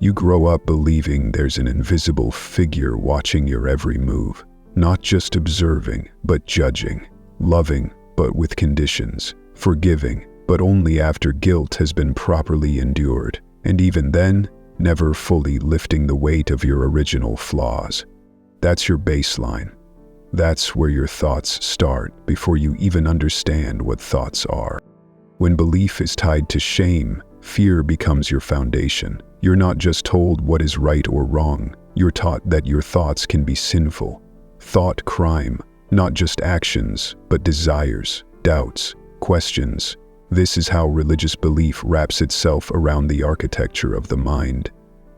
You grow up believing there's an invisible figure watching your every move, not just observing, but judging, loving, but with conditions, forgiving, but only after guilt has been properly endured, and even then, never fully lifting the weight of your original flaws. That's your baseline. That's where your thoughts start before you even understand what thoughts are. When belief is tied to shame, fear becomes your foundation. You're not just told what is right or wrong, you're taught that your thoughts can be sinful. Thought crime, not just actions, but desires, doubts, questions. This is how religious belief wraps itself around the architecture of the mind.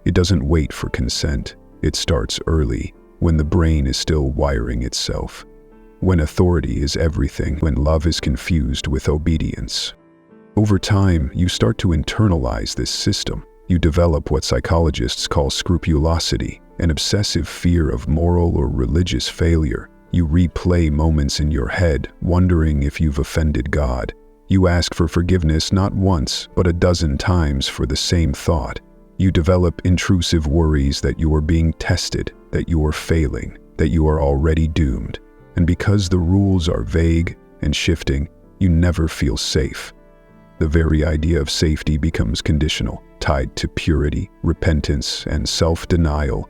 It doesn't wait for consent. It starts early, when the brain is still wiring itself. When authority is everything, when love is confused with obedience. Over time, you start to internalize this system. You develop what psychologists call scrupulosity, an obsessive fear of moral or religious failure. You replay moments in your head, wondering if you've offended God. You ask for forgiveness not once, but a dozen times for the same thought. You develop intrusive worries that you are being tested, that you are failing, that you are already doomed. And because the rules are vague and shifting, you never feel safe. The very idea of safety becomes conditional, tied to purity, repentance, and self-denial.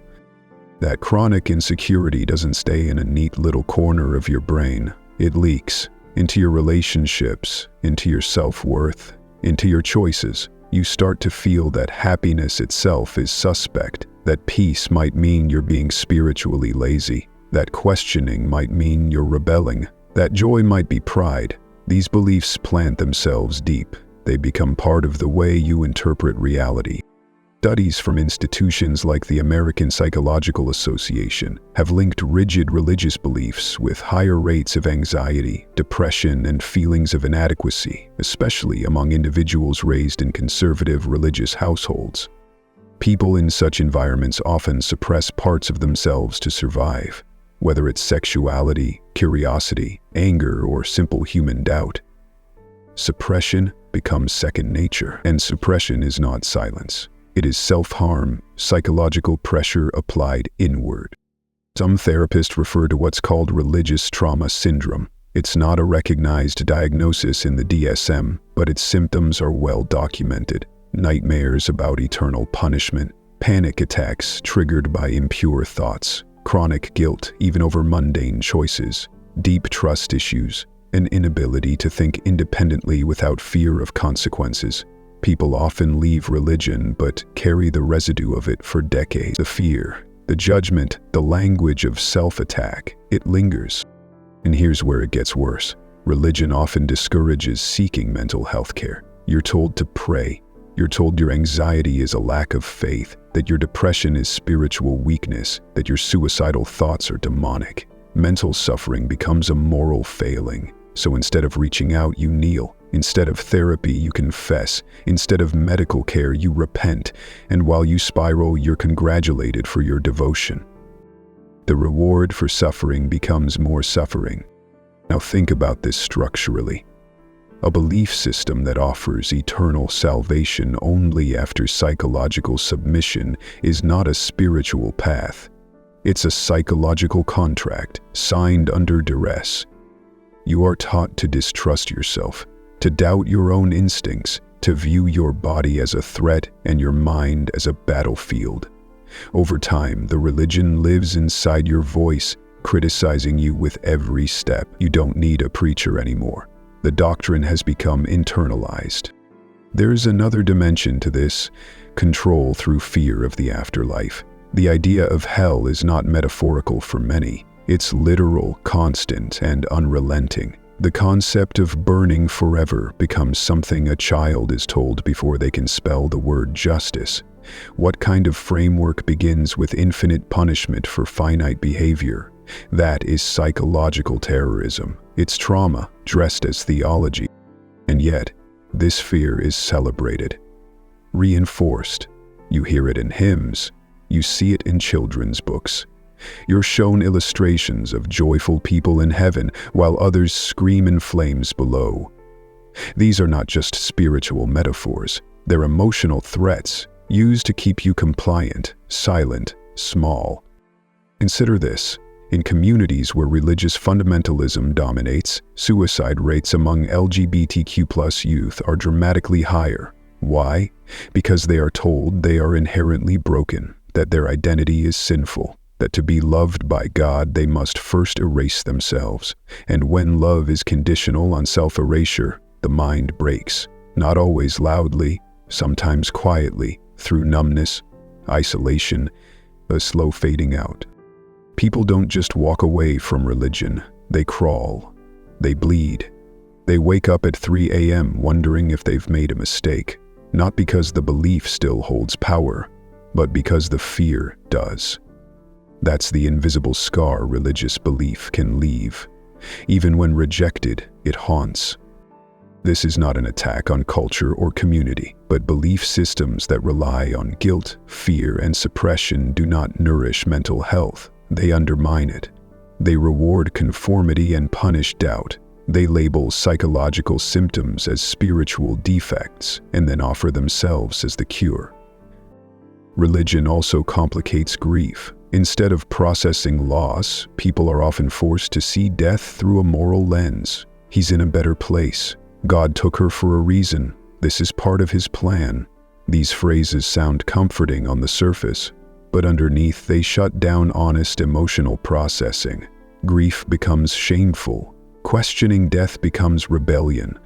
That chronic insecurity doesn't stay in a neat little corner of your brain. It leaks into your relationships, into your self-worth, into your choices. You start to feel that happiness itself is suspect, that peace might mean you're being spiritually lazy, that questioning might mean you're rebelling, that joy might be pride. These beliefs plant themselves deep. They become part of the way you interpret reality. Studies from institutions like the American Psychological Association have linked rigid religious beliefs with higher rates of anxiety, depression, and feelings of inadequacy, especially among individuals raised in conservative religious households. People in such environments often suppress parts of themselves to survive, whether it's sexuality, curiosity, anger, or simple human doubt. Suppression becomes second nature, and suppression is not silence. It is self-harm, psychological pressure applied inward. Some therapists refer to what's called religious trauma syndrome. It's not a recognized diagnosis in the DSM, but its symptoms are well documented. Nightmares about eternal punishment, panic attacks triggered by impure thoughts, chronic guilt even over mundane choices, deep trust issues, an inability to think independently without fear of consequences. People often leave religion but carry the residue of it for decades. The fear, the judgment, the language of self-attack, it lingers. And here's where it gets worse. Religion often discourages seeking mental health care. You're told to pray. You're told your anxiety is a lack of faith, that your depression is spiritual weakness, that your suicidal thoughts are demonic. Mental suffering becomes a moral failing. So instead of reaching out, you kneel. Instead of therapy, you confess. Instead of medical care, you repent. And while you spiral, you're congratulated for your devotion. The reward for suffering becomes more suffering. Now think about this structurally. A belief system that offers eternal salvation only after psychological submission is not a spiritual path. It's a psychological contract signed under duress. You are taught to distrust yourself, to doubt your own instincts, to view your body as a threat and your mind as a battlefield. Over time, the religion lives inside your voice, criticizing you with every step. You don't need a preacher anymore. The doctrine has become internalized. There's another dimension to this: control through fear of the afterlife. The idea of hell is not metaphorical for many. It's literal, constant, and unrelenting. The concept of burning forever becomes something a child is told before they can spell the word justice. What kind of framework begins with infinite punishment for finite behavior? That is psychological terrorism. It's trauma dressed as theology. And yet, this fear is celebrated, reinforced. You hear it in hymns. You see it in children's books. You're shown illustrations of joyful people in heaven while others scream in flames below. These are not just spiritual metaphors. They're emotional threats. used to keep you compliant, silent, small. Consider this. In communities where religious fundamentalism dominates, suicide rates among LGBTQ+ youth are dramatically higher. Why? Because they are told they are inherently broken, that their identity is sinful, that to be loved by God they must first erase themselves. And when love is conditional on self-erasure, the mind breaks, not always loudly, sometimes quietly, through numbness, isolation, a slow fading out. People don't just walk away from religion, they crawl, they bleed. They wake up at 3 a.m. wondering if they've made a mistake, not because the belief still holds power, but because the fear does. That's the invisible scar religious belief can leave. Even when rejected, it haunts. This is not an attack on culture or community, but belief systems that rely on guilt, fear, and suppression do not nourish mental health. They undermine it. They reward conformity and punish doubt. They label psychological symptoms as spiritual defects and then offer themselves as the cure. Religion also complicates grief. Instead of processing loss, people are often forced to see death through a moral lens. He's in a better place. God took her for a reason. This is part of his plan. These phrases sound comforting on the surface, but underneath they shut down honest emotional processing. Grief becomes shameful. Questioning death becomes rebellion.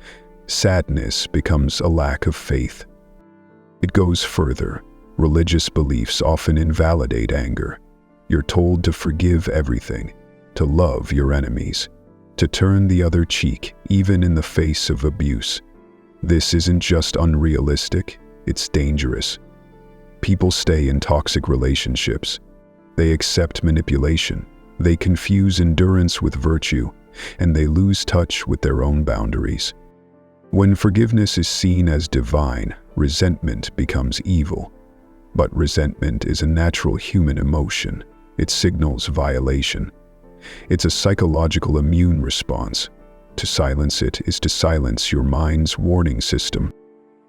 Sadness becomes a lack of faith. It goes further. Religious beliefs often invalidate anger. You're told to forgive everything, to love your enemies, to turn the other cheek, even in the face of abuse. This isn't just unrealistic, it's dangerous. People stay in toxic relationships. They accept manipulation. They confuse endurance with virtue, and they lose touch with their own boundaries. When forgiveness is seen as divine, resentment becomes evil. But resentment is a natural human emotion. It signals violation. It's a psychological immune response. To silence it is to silence your mind's warning system.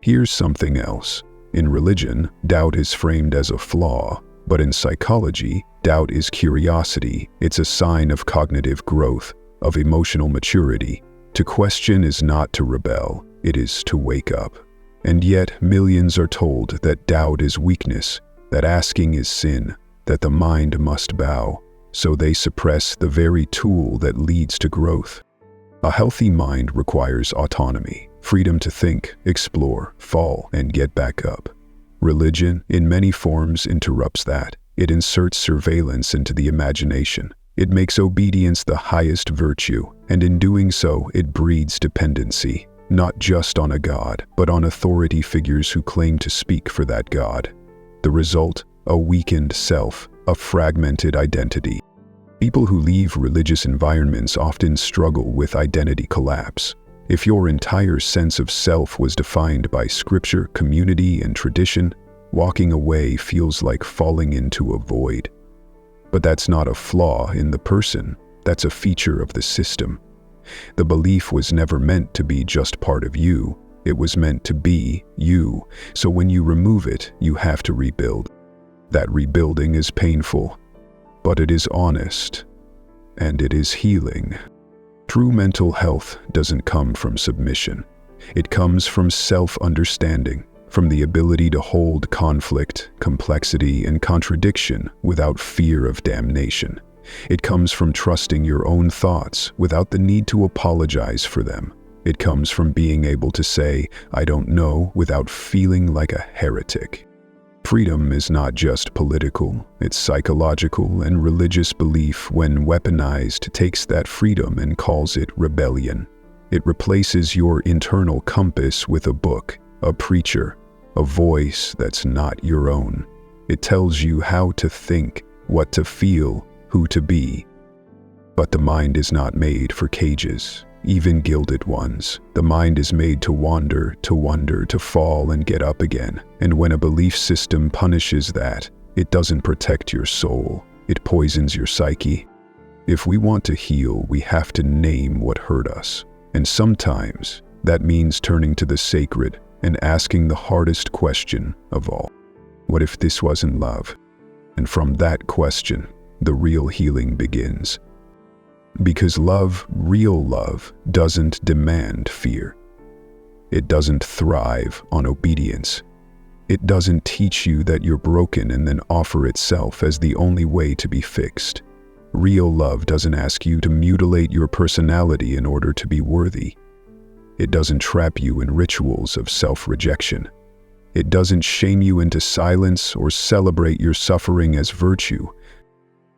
Here's something else. In religion, doubt is framed as a flaw, but in psychology, doubt is curiosity. It's a sign of cognitive growth, of emotional maturity. To question is not to rebel, it is to wake up. And yet, millions are told that doubt is weakness, that asking is sin, that the mind must bow, so they suppress the very tool that leads to growth. A healthy mind requires autonomy, freedom to think, explore, fall, and get back up. Religion, in many forms, interrupts that. It inserts surveillance into the imagination. It makes obedience the highest virtue, and in doing so, it breeds dependency, not just on a god, but on authority figures who claim to speak for that god. The result? A weakened self, a fragmented identity. People who leave religious environments often struggle with identity collapse. If your entire sense of self was defined by scripture, community, and tradition, walking away feels like falling into a void. But that's not a flaw in the person, that's a feature of the system. The belief was never meant to be just part of you, it was meant to be you, so when you remove it, you have to rebuild. That rebuilding is painful, but it is honest, and it is healing. True mental health doesn't come from submission. It comes from self-understanding, from the ability to hold conflict, complexity, and contradiction without fear of damnation. It comes from trusting your own thoughts without the need to apologize for them. It comes from being able to say, "I don't know," without feeling like a heretic. Freedom is not just political, it's psychological, and religious belief, when weaponized, takes that freedom and calls it rebellion. It replaces your internal compass with a book, a preacher, a voice that's not your own. It tells you how to think, what to feel, who to be. But the mind is not made for cages, even gilded ones. The mind is made to wander, to fall and get up again. And when a belief system punishes that, it doesn't protect your soul, it poisons your psyche. If we want to heal, we have to name what hurt us. And sometimes that means turning to the sacred and asking the hardest question of all. What if this wasn't love? And from that question, the real healing begins. Because love, real love, doesn't demand fear. It doesn't thrive on obedience. It doesn't teach you that you're broken and then offer itself as the only way to be fixed. Real love doesn't ask you to mutilate your personality in order to be worthy. It doesn't trap you in rituals of self-rejection. It doesn't shame you into silence or celebrate your suffering as virtue.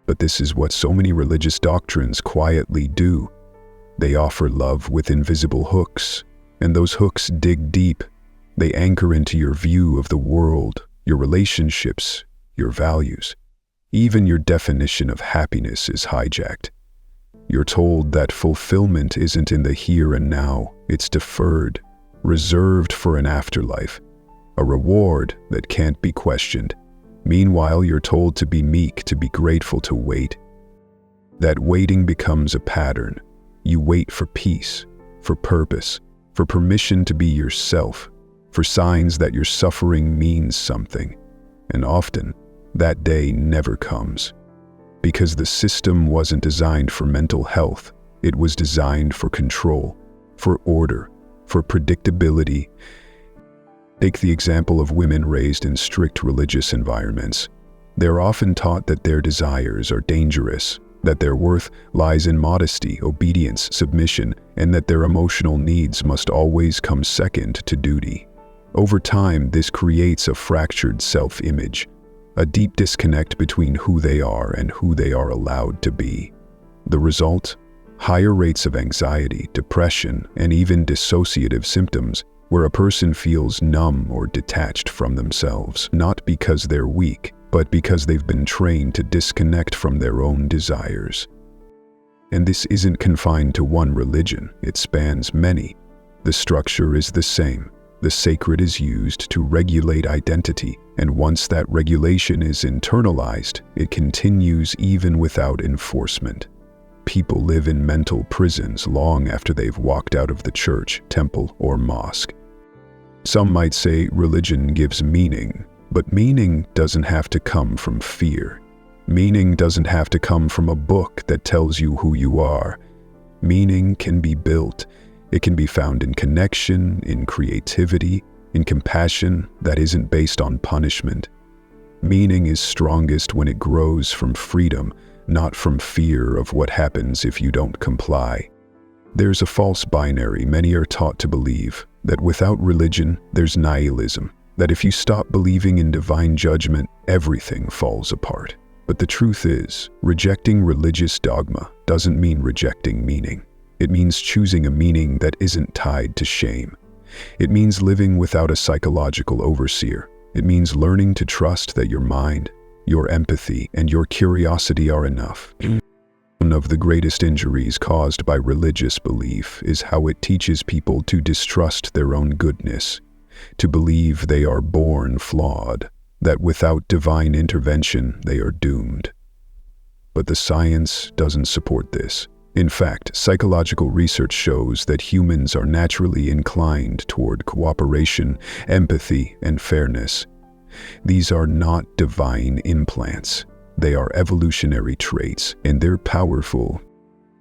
But this is what so many religious doctrines quietly do. They offer love with invisible hooks, and those hooks dig deep. They anchor into your view of the world, your relationships, your values. Even your definition of happiness is hijacked. You're told that fulfillment isn't in the here and now, it's deferred, reserved for an afterlife, a reward that can't be questioned. Meanwhile, you're told to be meek, to be grateful, to wait. That waiting becomes a pattern. You wait for peace, for purpose, for permission to be yourself, for signs that your suffering means something. And often, that day never comes. Because the system wasn't designed for mental health, it was designed for control, for order, for predictability. Take the example of women raised in strict religious environments. They're often taught that their desires are dangerous, that their worth lies in modesty, obedience, submission, and that their emotional needs must always come second to duty. Over time, this creates a fractured self-image, a deep disconnect between who they are and who they are allowed to be. The result? Higher rates of anxiety, depression, and even dissociative symptoms, where a person feels numb or detached from themselves, not because they're weak, but because they've been trained to disconnect from their own desires. And this isn't confined to one religion, it spans many. The structure is the same. The sacred is used to regulate identity, and once that regulation is internalized, it continues even without enforcement. People live in mental prisons long after they've walked out of the church, temple, or mosque. Some might say religion gives meaning, but meaning doesn't have to come from fear. Meaning doesn't have to come from a book that tells you who you are. Meaning can be built. It can be found in connection, in creativity, in compassion that isn't based on punishment. Meaning is strongest when it grows from freedom, not from fear of what happens if you don't comply. There's a false binary many are taught to believe, that without religion, there's nihilism, that if you stop believing in divine judgment, everything falls apart. But the truth is, rejecting religious dogma doesn't mean rejecting meaning. It means choosing a meaning that isn't tied to shame. It means living without a psychological overseer. It means learning to trust that your mind, your empathy, and your curiosity are enough. One of the greatest injuries caused by religious belief is how it teaches people to distrust their own goodness, to believe they are born flawed, that without divine intervention they are doomed. But the science doesn't support this. In fact, psychological research shows that humans are naturally inclined toward cooperation, empathy, and fairness. These are not divine implants. They are evolutionary traits, and they're powerful.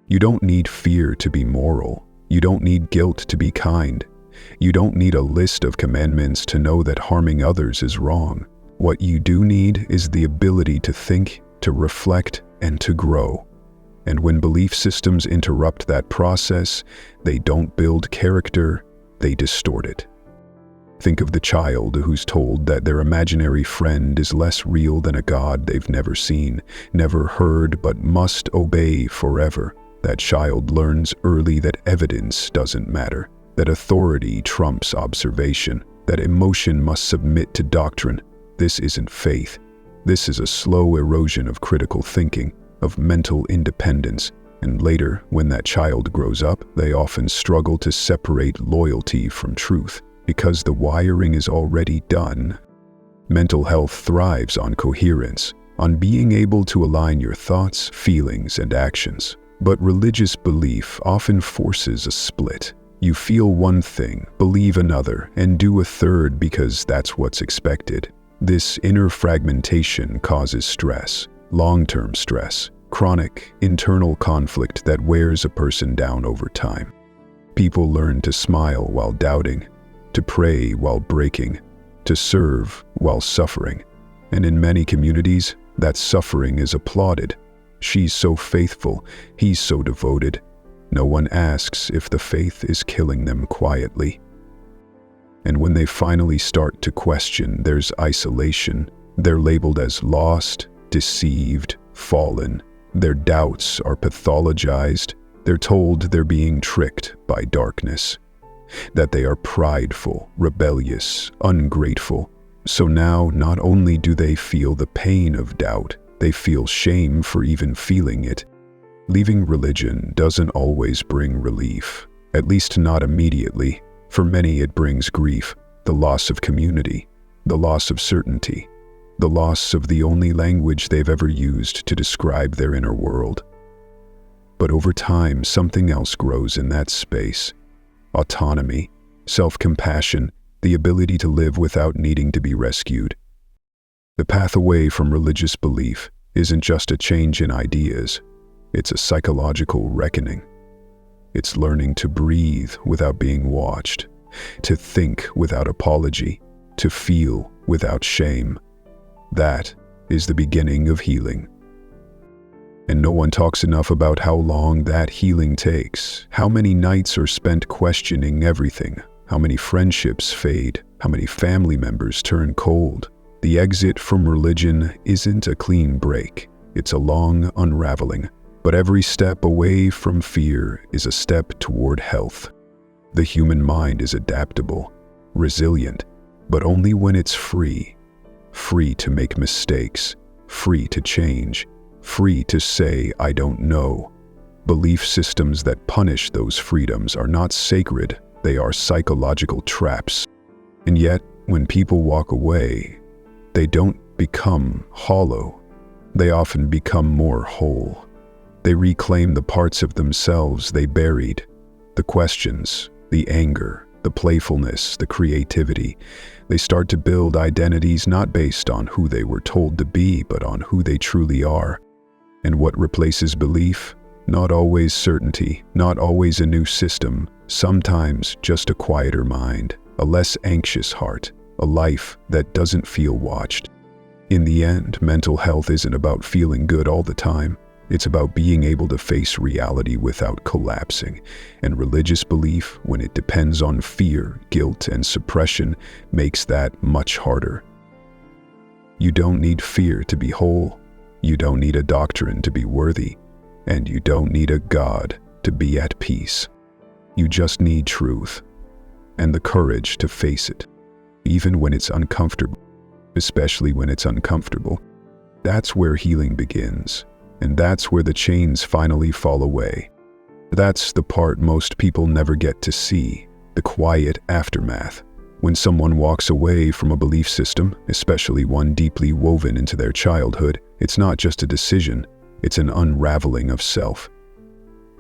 You don't need fear to be moral. You don't need guilt to be kind. You don't need a list of commandments to know that harming others is wrong. What you do need is the ability to think, to reflect, and to grow. And when belief systems interrupt that process, they don't build character, they distort it. Think of the child who's told that their imaginary friend is less real than a god they've never seen, never heard, but must obey forever. That child learns early that evidence doesn't matter, that authority trumps observation, that emotion must submit to doctrine. This isn't faith. This is a slow erosion of critical thinking, of mental independence, and later, when that child grows up, they often struggle to separate loyalty from truth, because the wiring is already done. Mental health thrives on coherence, on being able to align your thoughts, feelings, and actions. But religious belief often forces a split. You feel one thing, believe another, and do a third because that's what's expected. This inner fragmentation causes stress, long-term stress, chronic, internal conflict that wears a person down over time. People learn to smile while doubting, to pray while breaking, to serve while suffering. And in many communities, that suffering is applauded. She's so faithful, he's so devoted. No one asks if the faith is killing them quietly. And when they finally start to question, there's isolation. They're labeled as lost, deceived, fallen. Their doubts are pathologized. They're told they're being tricked by darkness, that they are prideful, rebellious, ungrateful. So now not only do they feel the pain of doubt, they feel shame for even feeling it. Leaving religion doesn't always bring relief, at least not immediately. For many it brings grief, the loss of community, the loss of certainty, the loss of the only language they've ever used to describe their inner world. But over time, something else grows in that space. Autonomy, self-compassion, the ability to live without needing to be rescued. The path away from religious belief isn't just a change in ideas, it's a psychological reckoning. It's learning to breathe without being watched, to think without apology, to feel without shame. That is the beginning of healing. And no one talks enough about how long that healing takes, how many nights are spent questioning everything, how many friendships fade, how many family members turn cold. The exit from religion isn't a clean break, it's a long unraveling. But every step away from fear is a step toward health. The human mind is adaptable, resilient, but only when it's free. Free to make mistakes, free to change, free to say, I don't know. Belief systems that punish those freedoms are not sacred, they are psychological traps. And yet, when people walk away, they don't become hollow. They often become more whole. They reclaim the parts of themselves they buried, the questions, the anger, the playfulness, the creativity. They start to build identities not based on who they were told to be, but on who they truly are. And what replaces belief? Not always certainty, not always a new system, sometimes just a quieter mind, a less anxious heart, a life that doesn't feel watched. In the end, mental health isn't about feeling good all the time. It's about being able to face reality without collapsing. And religious belief, when it depends on fear, guilt, and suppression, makes that much harder. You don't need fear to be whole. You don't need a doctrine to be worthy. And you don't need a God to be at peace. You just need truth and the courage to face it, even when it's uncomfortable, especially when it's uncomfortable. That's where healing begins. And that's where the chains finally fall away. That's the part most people never get to see, the quiet aftermath. When someone walks away from a belief system, especially one deeply woven into their childhood, it's not just a decision, it's an unraveling of self.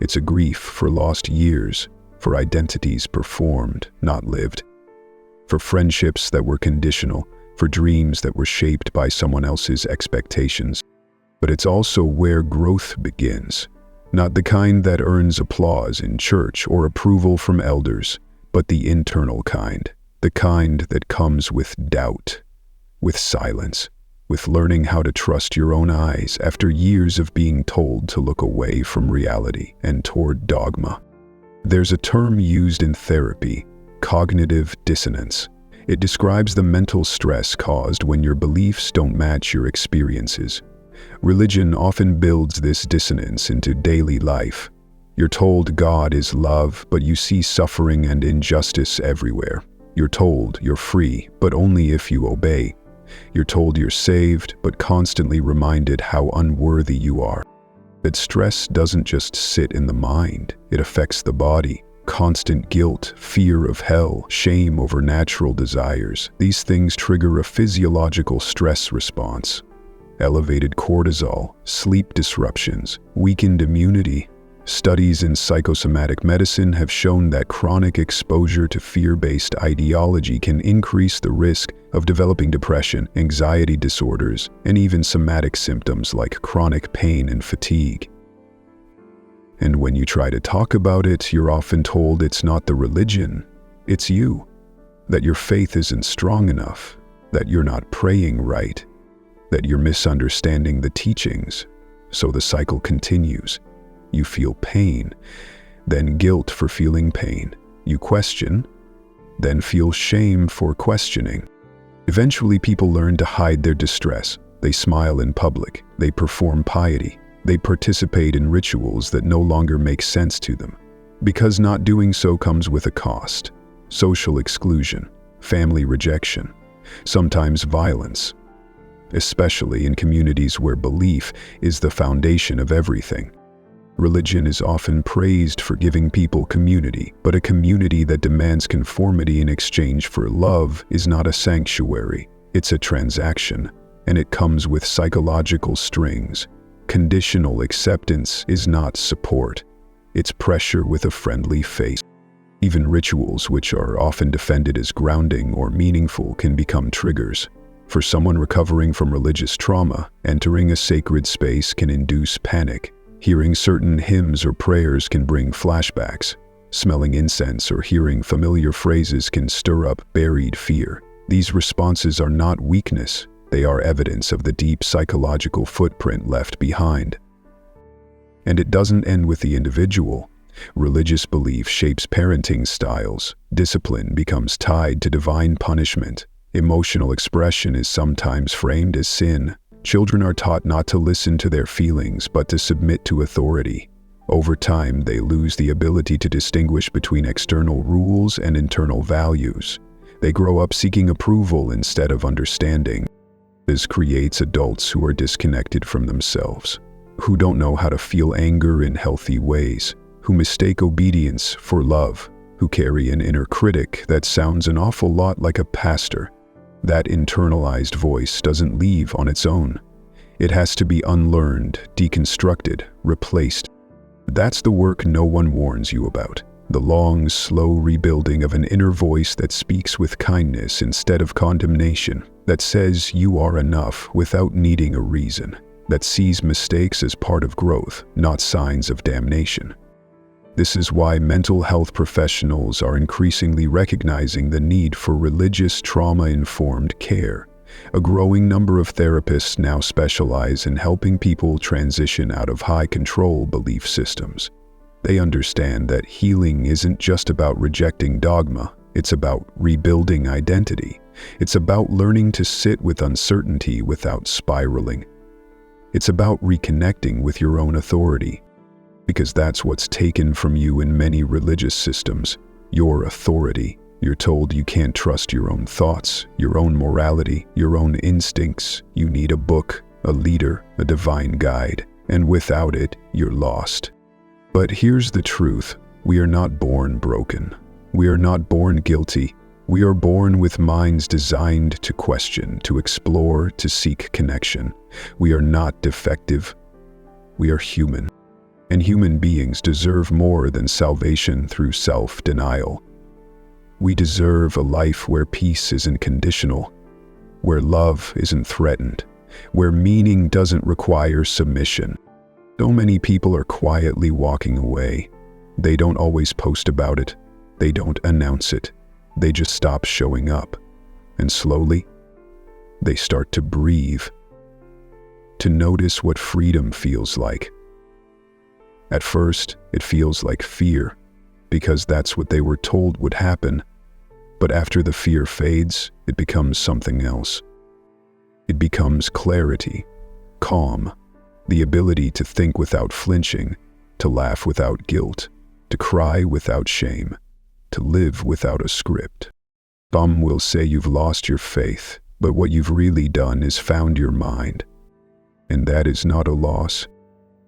It's a grief for lost years, for identities performed, not lived, for friendships that were conditional, for dreams that were shaped by someone else's expectations. But it's also where growth begins, not the kind that earns applause in church or approval from elders, but the internal kind, the kind that comes with doubt, with silence, with learning how to trust your own eyes after years of being told to look away from reality and toward dogma. There's a term used in therapy, cognitive dissonance. It describes the mental stress caused when your beliefs don't match your experiences. Religion often builds this dissonance into daily life. You're told God is love, but you see suffering and injustice everywhere. You're told you're free, but only if you obey. You're told you're saved, but constantly reminded how unworthy you are. That stress doesn't just sit in the mind, it affects the body. Constant guilt, fear of hell, shame over natural desires. These things trigger a physiological stress response. Elevated cortisol, sleep disruptions, weakened immunity. Studies in psychosomatic medicine have shown that chronic exposure to fear-based ideology can increase the risk of developing depression, anxiety disorders, and even somatic symptoms like chronic pain and fatigue. And when you try to talk about it, you're often told it's not the religion, it's you. That your faith isn't strong enough, that you're not praying right, that you're misunderstanding the teachings. So the cycle continues. You feel pain, then guilt for feeling pain. You question, then feel shame for questioning. Eventually, people learn to hide their distress. They smile in public. They perform piety. They participate in rituals that no longer make sense to them. Because not doing so comes with a cost. Social exclusion, family rejection, sometimes violence. Especially in communities where belief is the foundation of everything. Religion is often praised for giving people community, but a community that demands conformity in exchange for love is not a sanctuary, it's a transaction, and it comes with psychological strings. Conditional acceptance is not support, it's pressure with a friendly face. Even rituals, which are often defended as grounding or meaningful, can become triggers. For someone recovering from religious trauma, entering a sacred space can induce panic. Hearing certain hymns or prayers can bring flashbacks. Smelling incense or hearing familiar phrases can stir up buried fear. These responses are not weakness, they are evidence of the deep psychological footprint left behind. And it doesn't end with the individual. Religious belief shapes parenting styles. Discipline becomes tied to divine punishment. Emotional expression is sometimes framed as sin. Children are taught not to listen to their feelings, but to submit to authority. Over time, they lose the ability to distinguish between external rules and internal values. They grow up seeking approval instead of understanding. This creates adults who are disconnected from themselves, who don't know how to feel anger in healthy ways, who mistake obedience for love, who carry an inner critic that sounds an awful lot like a pastor. That internalized voice doesn't leave on its own. It has to be unlearned, deconstructed, replaced. That's the work no one warns you about. The long, slow rebuilding of an inner voice that speaks with kindness instead of condemnation, that says you are enough without needing a reason, that sees mistakes as part of growth, not signs of damnation. This is why mental health professionals are increasingly recognizing the need for religious trauma-informed care. A growing number of therapists now specialize in helping people transition out of high-control belief systems. They understand that healing isn't just about rejecting dogma, it's about rebuilding identity. It's about learning to sit with uncertainty without spiraling. It's about reconnecting with your own authority. Because that's what's taken from you in many religious systems, your authority. You're told you can't trust your own thoughts, your own morality, your own instincts. You need a book, a leader, a divine guide, and without it, you're lost. But here's the truth. We are not born broken. We are not born guilty. We are born with minds designed to question, to explore, to seek connection. We are not defective. We are human. And human beings deserve more than salvation through self-denial. We deserve a life where peace isn't conditional, where love isn't threatened, where meaning doesn't require submission. So many people are quietly walking away. They don't always post about it. They don't announce it. They just stop showing up. And slowly, they start to breathe, to notice what freedom feels like. At first, it feels like fear, because that's what they were told would happen. But after the fear fades, it becomes something else. It becomes clarity, calm, the ability to think without flinching, to laugh without guilt, to cry without shame, to live without a script. Some will say you've lost your faith, but what you've really done is found your mind. And that is not a loss.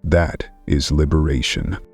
That is liberation.